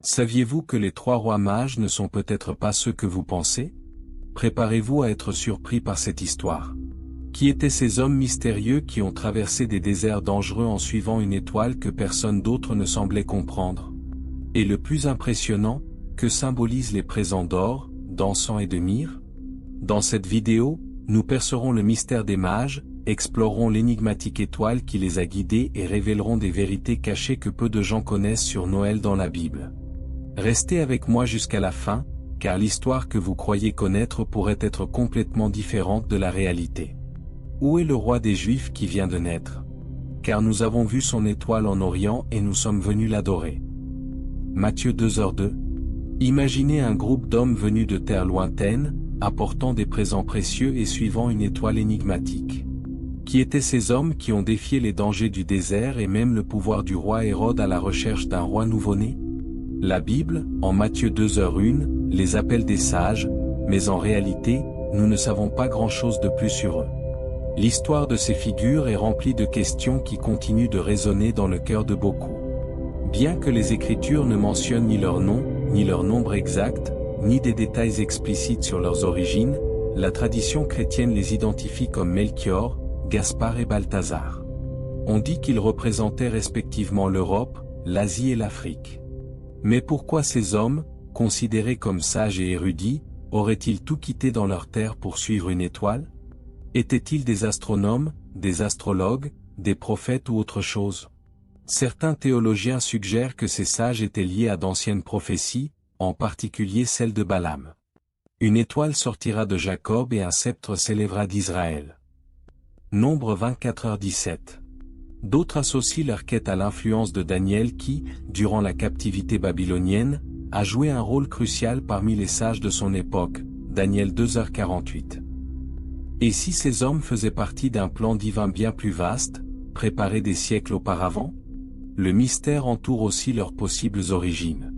Saviez-vous que les 3 rois mages ne sont peut-être pas ceux que vous pensez? Préparez-vous à être surpris par cette histoire. Qui étaient ces hommes mystérieux qui ont traversé des déserts dangereux en suivant une étoile que personne d'autre ne semblait comprendre? Et le plus impressionnant, que symbolisent les présents d'or, d'encens et de myrrhe? Dans cette vidéo, nous percerons le mystère des mages, explorerons l'énigmatique étoile qui les a guidés et révélerons des vérités cachées que peu de gens connaissent sur Noël dans la Bible. Restez avec moi jusqu'à la fin, car l'histoire que vous croyez connaître pourrait être complètement différente de la réalité. Où est le roi des Juifs qui vient de naître? Car nous avons vu son étoile en Orient et nous sommes venus l'adorer. Matthieu 2h2. Imaginez un groupe d'hommes venus de terres lointaines, apportant des présents précieux et suivant une étoile énigmatique. Qui étaient ces hommes qui ont défié les dangers du désert et même le pouvoir du roi Hérode à la recherche d'un roi nouveau-né? La Bible, en Matthieu 2h1, les appelle des sages, mais en réalité, nous ne savons pas grand-chose de plus sur eux. L'histoire de ces figures est remplie de questions qui continuent de résonner dans le cœur de beaucoup. Bien que les Écritures ne mentionnent ni leur nom, ni leur nombre exact, ni des détails explicites sur leurs origines, la tradition chrétienne les identifie comme Melchior, Gaspard et Balthazar. On dit qu'ils représentaient respectivement l'Europe, l'Asie et l'Afrique. Mais pourquoi ces hommes, considérés comme sages et érudits, auraient-ils tout quitté dans leur terre pour suivre une étoile? Étaient-ils des astronomes, des astrologues, des prophètes ou autre chose? Certains théologiens suggèrent que ces sages étaient liés à d'anciennes prophéties, en particulier celle de Balaam. Une étoile sortira de Jacob et un sceptre s'élèvera d'Israël. Nombre 24h17. D'autres associent leur quête à l'influence de Daniel qui, durant la captivité babylonienne, a joué un rôle crucial parmi les sages de son époque, Daniel 2h48. Et si ces hommes faisaient partie d'un plan divin bien plus vaste, préparé des siècles auparavant? Le mystère entoure aussi leurs possibles origines.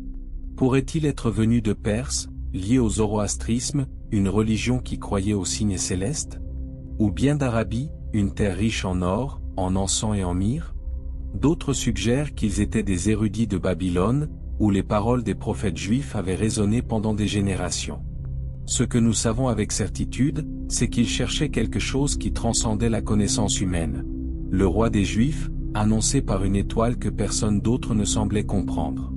Pourraient-ils être venus de Perse, liés au zoroastrisme, une religion qui croyait aux signes célestes? Ou bien d'Arabie, une terre riche en or, en encens et en myrrhe? D'autres suggèrent qu'ils étaient des érudits de Babylone, où les paroles des prophètes juifs avaient résonné pendant des générations. Ce que nous savons avec certitude, c'est qu'ils cherchaient quelque chose qui transcendait la connaissance humaine. Le roi des Juifs, annoncé par une étoile que personne d'autre ne semblait comprendre.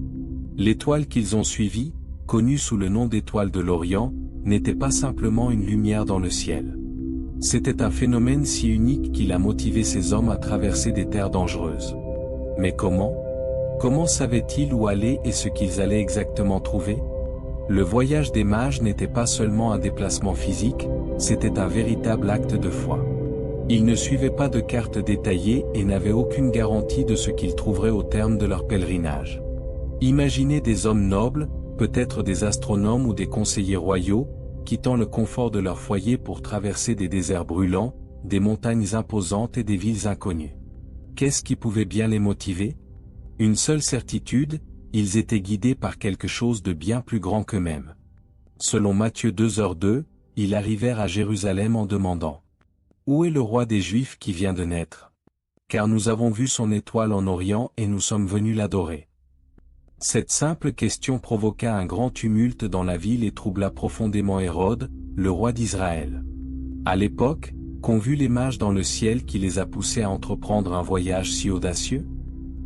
L'étoile qu'ils ont suivie, connue sous le nom d'étoile de l'Orient, n'était pas simplement une lumière dans le ciel. C'était un phénomène si unique qu'il a motivé ces hommes à traverser des terres dangereuses. Mais comment? Comment savaient-ils où aller et ce qu'ils allaient exactement trouver? Le voyage des mages n'était pas seulement un déplacement physique, c'était un véritable acte de foi. Ils ne suivaient pas de cartes détaillées et n'avaient aucune garantie de ce qu'ils trouveraient au terme de leur pèlerinage. Imaginez des hommes nobles, peut-être des astronomes ou des conseillers royaux, quittant le confort de leur foyer pour traverser des déserts brûlants, des montagnes imposantes et des villes inconnues. Qu'est-ce qui pouvait bien les motiver? Une seule certitude, ils étaient guidés par quelque chose de bien plus grand qu'eux-mêmes. Selon Matthieu 2h2, ils arrivèrent à Jérusalem en demandant: Où est le roi des Juifs qui vient de naître? Car nous avons vu son étoile en Orient et nous sommes venus l'adorer. Cette simple question provoqua un grand tumulte dans la ville et troubla profondément Hérode, le roi d'Israël. À l'époque, qu'ont vu les mages dans le ciel qui les a poussés à entreprendre un voyage si audacieux?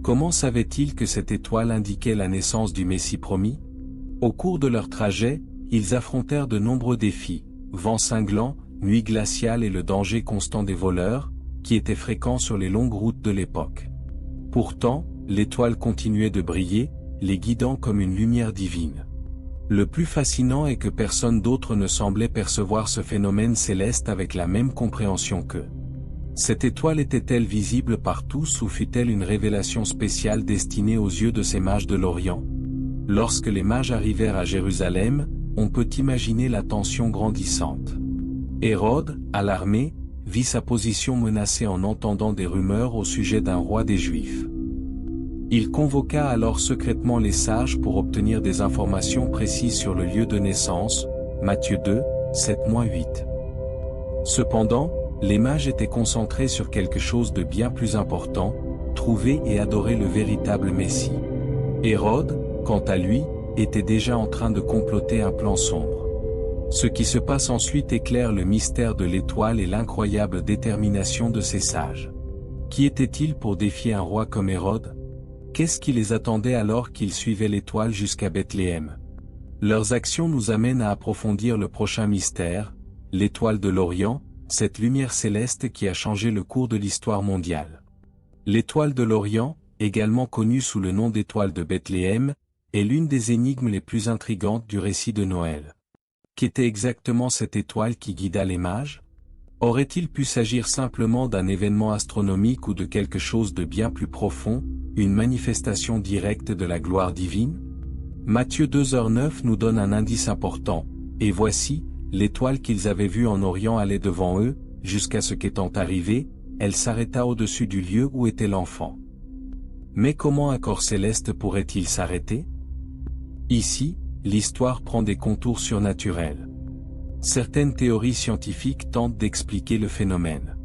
Comment savaient-ils que cette étoile indiquait la naissance du Messie promis? Au cours de leur trajet, ils affrontèrent de nombreux défis, vents cinglants, nuits glaciales et le danger constant des voleurs, qui étaient fréquents sur les longues routes de l'époque. Pourtant, l'étoile continuait de briller, les guidant comme une lumière divine. Le plus fascinant est que personne d'autre ne semblait percevoir ce phénomène céleste avec la même compréhension qu'eux. Cette étoile était-elle visible par tous ou fut-elle une révélation spéciale destinée aux yeux de ces mages de l'Orient? Lorsque les mages arrivèrent à Jérusalem, on peut imaginer la tension grandissante. Hérode, alarmé, vit sa position menacée en entendant des rumeurs au sujet d'un roi des Juifs. Il convoqua alors secrètement les sages pour obtenir des informations précises sur le lieu de naissance, Matthieu 2, 7-8. Cependant, les mages étaient concentrés sur quelque chose de bien plus important, trouver et adorer le véritable Messie. Hérode, quant à lui, était déjà en train de comploter un plan sombre. Ce qui se passe ensuite éclaire le mystère de l'étoile et l'incroyable détermination de ces sages. Qui étaient-ils pour défier un roi comme Hérode? Qu'est-ce qui les attendait alors qu'ils suivaient l'étoile jusqu'à Bethléem? Leurs actions nous amènent à approfondir le prochain mystère, l'étoile de l'Orient, cette lumière céleste qui a changé le cours de l'histoire mondiale. L'étoile de l'Orient, également connue sous le nom d'étoile de Bethléem, est l'une des énigmes les plus intrigantes du récit de Noël. Qu'était exactement cette étoile qui guida les mages? Aurait-il pu s'agir simplement d'un événement astronomique ou de quelque chose de bien plus profond, une manifestation directe de la gloire divine? Matthieu 2h9 nous donne un indice important, et voici, l'étoile qu'ils avaient vue en Orient allait devant eux, jusqu'à ce qu'étant arrivée, elle s'arrêta au-dessus du lieu où était l'enfant. Mais comment un corps céleste pourrait-il s'arrêter? Ici, l'histoire prend des contours surnaturels. Certaines théories scientifiques tentent d'expliquer le phénomène.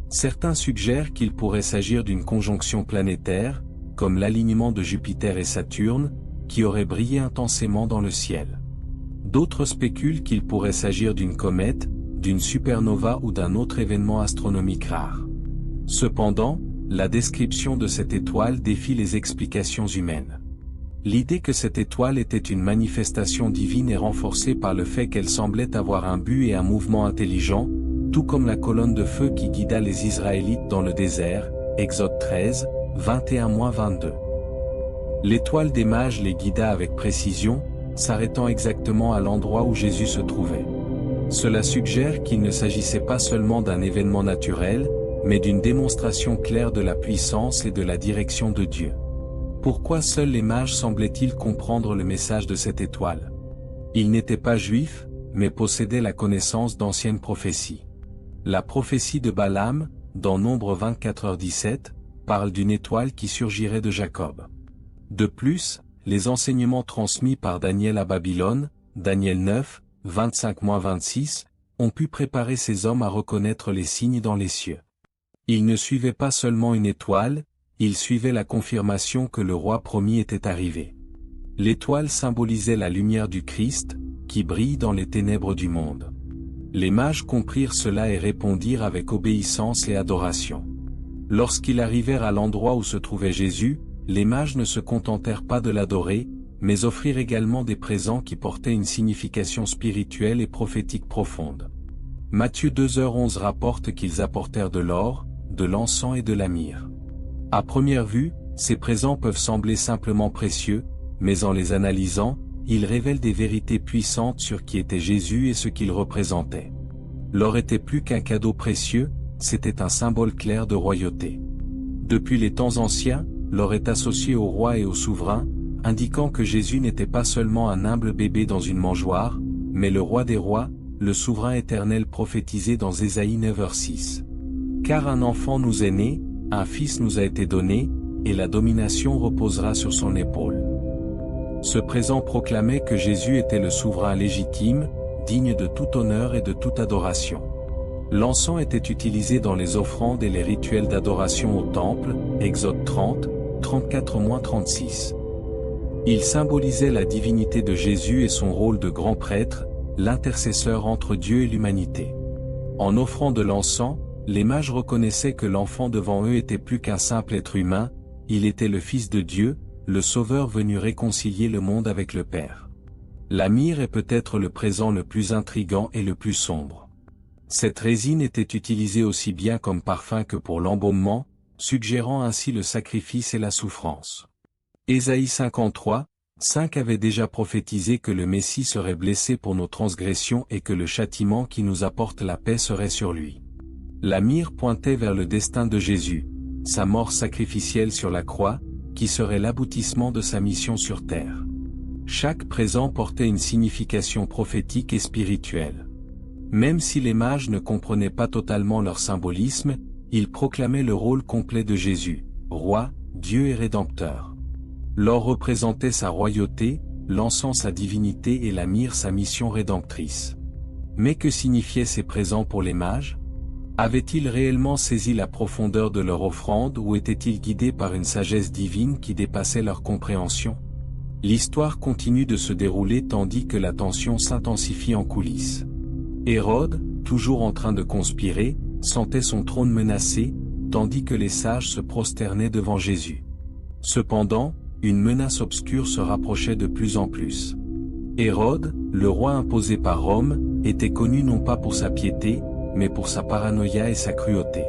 Certains suggèrent qu'il pourrait s'agir d'une conjonction planétaire, comme l'alignement de Jupiter et Saturne, qui aurait brillé intensément dans le ciel. D'autres spéculent qu'il pourrait s'agir d'une comète, d'une supernova ou d'un autre événement astronomique rare. Cependant, la description de cette étoile défie les explications humaines. L'idée que cette étoile était une manifestation divine est renforcée par le fait qu'elle semblait avoir un but et un mouvement intelligent, tout comme la colonne de feu qui guida les Israélites dans le désert, Exode 13, 21-22. L'étoile des mages les guida avec précision, s'arrêtant exactement à l'endroit où Jésus se trouvait. Cela suggère qu'il ne s'agissait pas seulement d'un événement naturel, mais d'une démonstration claire de la puissance et de la direction de Dieu. Pourquoi seuls les mages semblaient-ils comprendre le message de cette étoile? Ils n'étaient pas juifs, mais possédaient la connaissance d'anciennes prophéties. La prophétie de Balaam, dans Nombre 24h17, parle d'une étoile qui surgirait de Jacob. De plus, les enseignements transmis par Daniel à Babylone, Daniel 9, 25-26, ont pu préparer ces hommes à reconnaître les signes dans les cieux. Ils ne suivaient pas seulement une étoile, ils suivaient la confirmation que le roi promis était arrivé. L'étoile symbolisait la lumière du Christ, qui brille dans les ténèbres du monde. Les mages comprirent cela et répondirent avec obéissance et adoration. Lorsqu'ils arrivèrent à l'endroit où se trouvait Jésus, les mages ne se contentèrent pas de l'adorer, mais offrirent également des présents qui portaient une signification spirituelle et prophétique profonde. Matthieu 2h11 rapporte qu'ils apportèrent de l'or, de l'encens et de la myrrhe. À première vue, ces présents peuvent sembler simplement précieux, mais en les analysant, ils révèlent des vérités puissantes sur qui était Jésus et ce qu'il représentait. L'or était plus qu'un cadeau précieux, c'était un symbole clair de royauté. Depuis les temps anciens, l'or est associé au roi et au souverain, indiquant que Jésus n'était pas seulement un humble bébé dans une mangeoire, mais le roi des rois, le souverain éternel prophétisé dans Ésaïe 9h6. Car un enfant nous est né, un fils nous a été donné, et la domination reposera sur son épaule. Ce présent proclamait que Jésus était le souverain légitime, digne de tout honneur et de toute adoration. L'encens était utilisé dans les offrandes et les rituels d'adoration au temple, Exode 30, 34-36. Il symbolisait la divinité de Jésus et son rôle de grand prêtre, l'intercesseur entre Dieu et l'humanité. En offrant de l'encens, les mages reconnaissaient que l'enfant devant eux était plus qu'un simple être humain, il était le Fils de Dieu, le Sauveur venu réconcilier le monde avec le Père. La myrrhe est peut-être le présent le plus intrigant et le plus sombre. Cette résine était utilisée aussi bien comme parfum que pour l'embaumement, suggérant ainsi le sacrifice et la souffrance. Ésaïe 53, 5 avait déjà prophétisé que le Messie serait blessé pour nos transgressions et que le châtiment qui nous apporte la paix serait sur lui. La myrrhe pointait vers le destin de Jésus, sa mort sacrificielle sur la croix, qui serait l'aboutissement de sa mission sur terre. Chaque présent portait une signification prophétique et spirituelle. Même si les mages ne comprenaient pas totalement leur symbolisme, ils proclamaient le rôle complet de Jésus, roi, Dieu et rédempteur. L'or représentait sa royauté, l'encens sa divinité et la myrrhe sa mission rédemptrice. Mais que signifiaient ces présents pour les mages? Avaient-ils réellement saisi la profondeur de leur offrande ou étaient-ils guidés par une sagesse divine qui dépassait leur compréhension? L'histoire continue de se dérouler tandis que la tension s'intensifie en coulisses. Hérode, toujours en train de conspirer, sentait son trône menacé, tandis que les sages se prosternaient devant Jésus. Cependant, une menace obscure se rapprochait de plus en plus. Hérode, le roi imposé par Rome, était connu non pas pour sa piété, mais pour sa paranoïa et sa cruauté.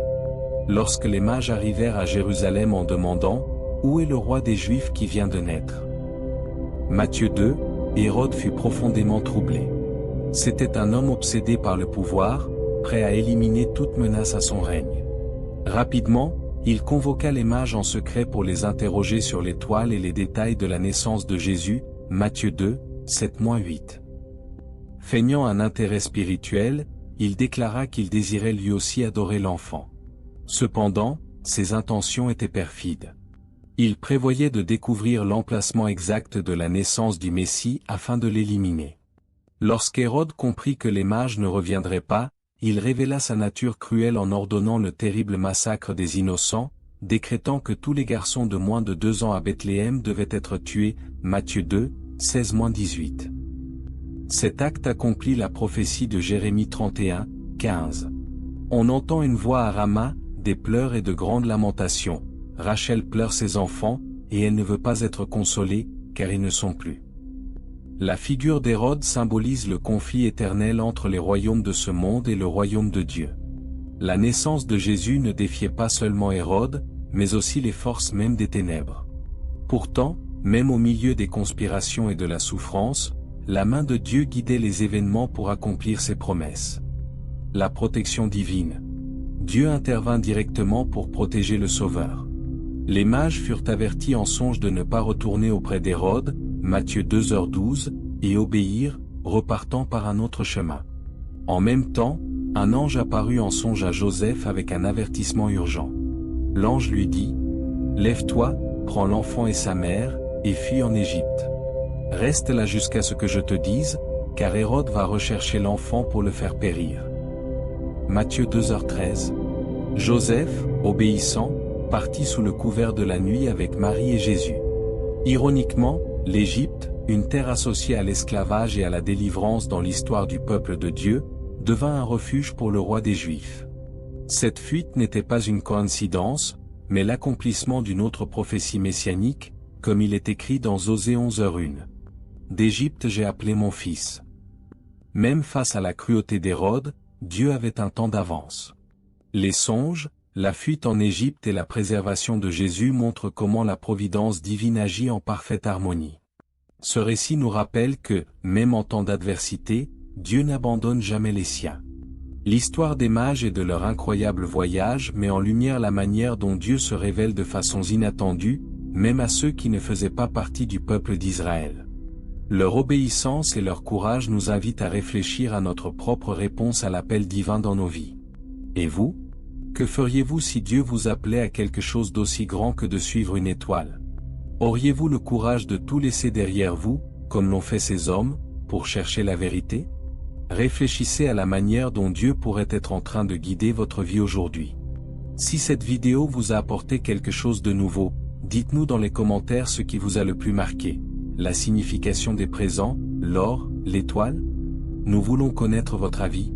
Lorsque les mages arrivèrent à Jérusalem en demandant « Où est le roi des Juifs qui vient de naître ?» Matthieu 2, Hérode fut profondément troublé. C'était un homme obsédé par le pouvoir, prêt à éliminer toute menace à son règne. Rapidement, il convoqua les mages en secret pour les interroger sur l'étoile et les détails de la naissance de Jésus, Matthieu 2, 7-8. Feignant un intérêt spirituel, il déclara qu'il désirait lui aussi adorer l'enfant. Cependant, ses intentions étaient perfides. Il prévoyait de découvrir l'emplacement exact de la naissance du Messie afin de l'éliminer. Lorsqu'Hérode comprit que les mages ne reviendraient pas, il révéla sa nature cruelle en ordonnant le terrible massacre des innocents, décrétant que tous les garçons de moins de 2 ans à Bethléem devaient être tués, Matthieu 2, 16-18. Cet acte accomplit la prophétie de Jérémie 31, 15. On entend une voix à Rama, des pleurs et de grandes lamentations. Rachel pleure ses enfants, et elle ne veut pas être consolée, car ils ne sont plus. La figure d'Hérode symbolise le conflit éternel entre les royaumes de ce monde et le royaume de Dieu. La naissance de Jésus ne défiait pas seulement Hérode, mais aussi les forces mêmes des ténèbres. Pourtant, même au milieu des conspirations et de la souffrance, la main de Dieu guidait les événements pour accomplir ses promesses. La protection divine. Dieu intervint directement pour protéger le Sauveur. Les mages furent avertis en songe de ne pas retourner auprès d'Hérode, Matthieu 2h12, et obéir, repartant par un autre chemin. En même temps, un ange apparut en songe à Joseph avec un avertissement urgent. L'ange lui dit « Lève-toi, prends l'enfant et sa mère, et fuis en Égypte. Reste là jusqu'à ce que je te dise, car Hérode va rechercher l'enfant pour le faire périr. » Matthieu 2h13. Joseph, obéissant, partit sous le couvert de la nuit avec Marie et Jésus. Ironiquement, l'Égypte, une terre associée à l'esclavage et à la délivrance dans l'histoire du peuple de Dieu, devint un refuge pour le roi des Juifs. Cette fuite n'était pas une coïncidence, mais l'accomplissement d'une autre prophétie messianique, comme il est écrit dans Osée 11h1. D'Égypte j'ai appelé mon fils. Même face à la cruauté d'Hérode, Dieu avait un temps d'avance. Les songes, la fuite en Égypte et la préservation de Jésus montrent comment la providence divine agit en parfaite harmonie. Ce récit nous rappelle que, même en temps d'adversité, Dieu n'abandonne jamais les siens. L'histoire des mages et de leur incroyable voyage met en lumière la manière dont Dieu se révèle de façons inattendues, même à ceux qui ne faisaient pas partie du peuple d'Israël. Leur obéissance et leur courage nous invitent à réfléchir à notre propre réponse à l'appel divin dans nos vies. Et vous ? Que feriez-vous si Dieu vous appelait à quelque chose d'aussi grand que de suivre une étoile? Auriez-vous le courage de tout laisser derrière vous, comme l'ont fait ces hommes, pour chercher la vérité? Réfléchissez à la manière dont Dieu pourrait être en train de guider votre vie aujourd'hui. Si cette vidéo vous a apporté quelque chose de nouveau, dites-nous dans les commentaires ce qui vous a le plus marqué. La signification des présents, l'or, l'étoile? Nous voulons connaître votre avis.